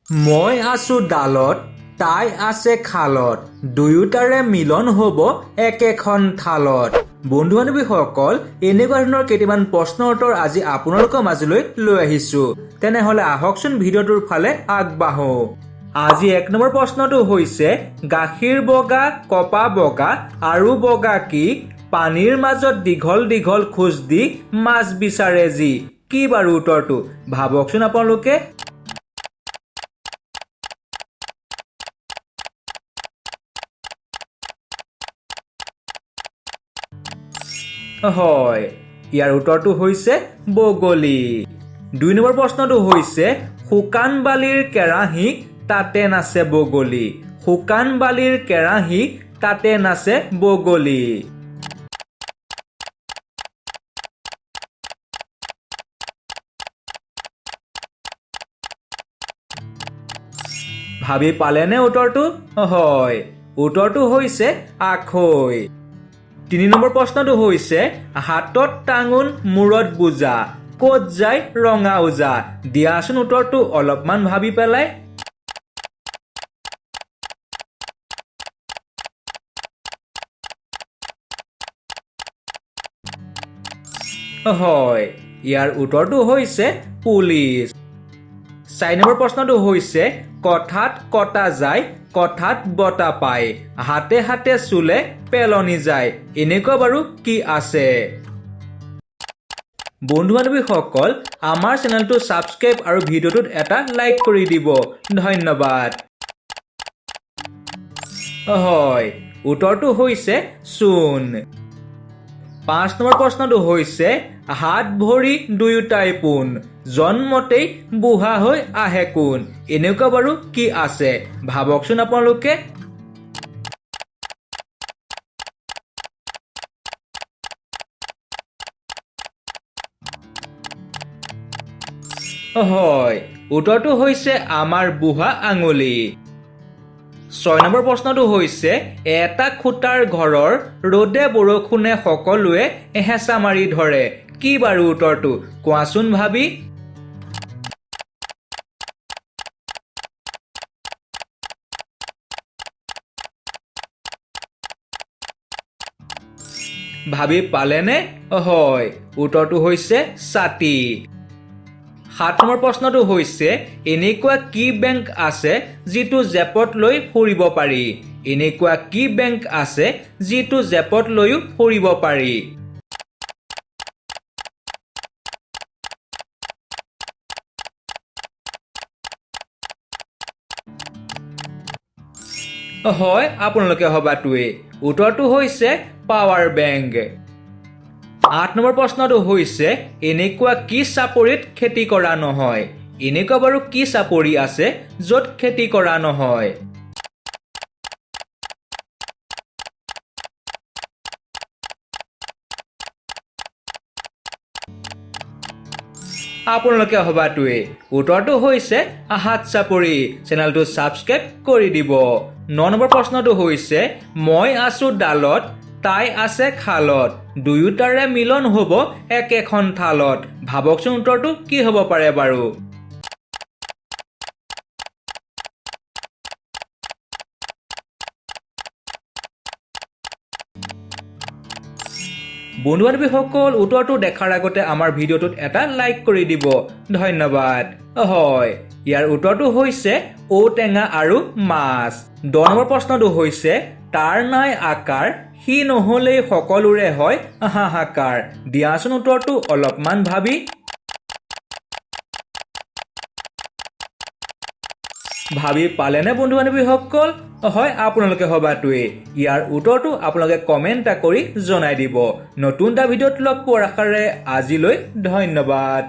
মই আছো ডালত তাই আছে খালত দুয়োটাৰে মিলন হ'ব একেখন থালত। বন্ধু বান্ধৱীসকল, এনেকুৱা ধৰণৰ কেইটামান প্ৰশ্নৰ উত্তৰ আজি আপোনালোকৰ মাজলৈ লৈ আহিছো। তেনেহলে আহকচোন ভিডিঅ'টোৰ ফালে আগবাঢ়ো। আজি 1 নম্বৰ প্ৰশ্নটো হৈছে গাখীৰ বগা কপা বগা আৰু বগা কি পানীৰ মাজত দীঘল দীঘল খোজ দি মাছ বিচাৰে যি। কি বাৰু উত্তৰটো ভাবকচোন আপোনালোকে। হয়, ইয়াৰ উত্তৰটো হৈছে বগলী। 2 নম্বৰ প্ৰশ্নটো হৈছে শুকান বালিৰ কেৰাহী তাতে নাচে বগলী। শুকান বালিৰ কেৰাহী তাতে নাচে বগলী। ভাবি পালেনে উত্তৰটো? হয়, উত্তৰটো হৈছে আখৈ। 3 নম্বৰ প্ৰশ্নটো হৈছে হাতত টাঙোন মূৰত বোজা ক'ত যায় ৰঙা ওজা। দিয়াচোন উত্তৰটো অলপমান ভাবি পেলাই। হয়, ইয়াৰ উত্তৰটো হৈছে পুলিচ। 4 নম্বৰ প্ৰশ্নটো হৈছে কথাত কটা যায় কথাত বটা পায় হাতে হাতে চুলে পেলনি যায় এনেকুৱা বাৰু কি আছে? বন্ধু বান্ধৱীসকল, আমাৰ চেনেলটো ছাবস্ক্ৰাইব আৰু ভিডিঅ'টোত এটা লাইক কৰি দিব। ধন্যবাদ। হয়, উত্তৰটো হৈছে চূণ। 5 নম্বৰ প্ৰশ্নটো হৈছে হাত ভৰি দুয়োটাই পোন জন্মতেই বুঢ়া হৈ আহে কোন। এনেকুৱা বাৰু কি আছে ভাবকচোন আপোনালোকে। হয়, উত্তৰটো হৈছে আমাৰ বুঢ়া আঙুলি। 6 নম্বৰ প্ৰশ্নটো হৈছে এটা খুটাৰ ঘৰৰ ৰ'দে বৰষুণে সকলোৱে হেঁচা মাৰি ধৰে। কি বাৰু উত্তৰটো কোৱাচোন ভাবি। ভাবি পালেনে? হয়, উত্তৰটো হৈছে ছাতি। 7 নম্বৰ প্ৰশ্নটো হৈছে এনেকুৱা কি বেংক আছে যিটো জেপত লৈ ফুৰিব পাৰি। এনেকুৱা কি বেংক আছে যিটো জেপত লৈও ফুৰিব পাৰি? হয়, আপোনালোকে ভবাটোৱেই। উত্তৰটো হৈছে পাৱাৰ বেংক। 8 নম্বৰ প্ৰশ্নটো হৈছে এনেকুৱা কি চাপৰিত খেতি কৰা নহয়। এনেকুৱা বাৰু কি চাপৰি আছে য'ত খেতি কৰা নহয়? আপোনালোকে ভবাটোৱেই। উত্তৰটো হৈছে হাত চাপৰি। চেনেলটো ছাবস্ক্ৰাইব কৰি দিব। 9 নম্বৰ প্ৰশ্নটো হৈছে মই আছো ডালত তাই আছে খালত দুয়োটাৰে মিলন হ'ব একেখন থালত। ভাবকচোন উত্তৰটো কি হ'ব পাৰে বাৰু। বন্ধু বান্ধৱীসকল, উত্তৰটো দেখাৰ আগতে আমাৰ ভিডিঅ'টোত এটা লাইক কৰি দিব। ধন্যবাদ। হয়, ইয়াৰ উত্তৰটো হৈছে ঔটেঙা আৰু মাছ। 10 নম্বৰ প্ৰশ্নটো হৈছে তাৰ নাই আকাৰ সি নহ'লেই সকলোৰে হয় হাহাকাৰ। দিয়াচোন উত্তৰটো অলপমান ভাবি। ভাবি পালেনে বন্ধু বান্ধৱীসকল? হয়, আপোনালোকে ভবাটোৱেই। ইয়াৰ উত্তৰটো আপোনালোকে কমেণ্ট এটা কৰি জনাই দিব। নতুন এটা ভিডিঅ'ত লগ পোৱাৰ আশাৰে আজিলৈ ধন্যবাদ।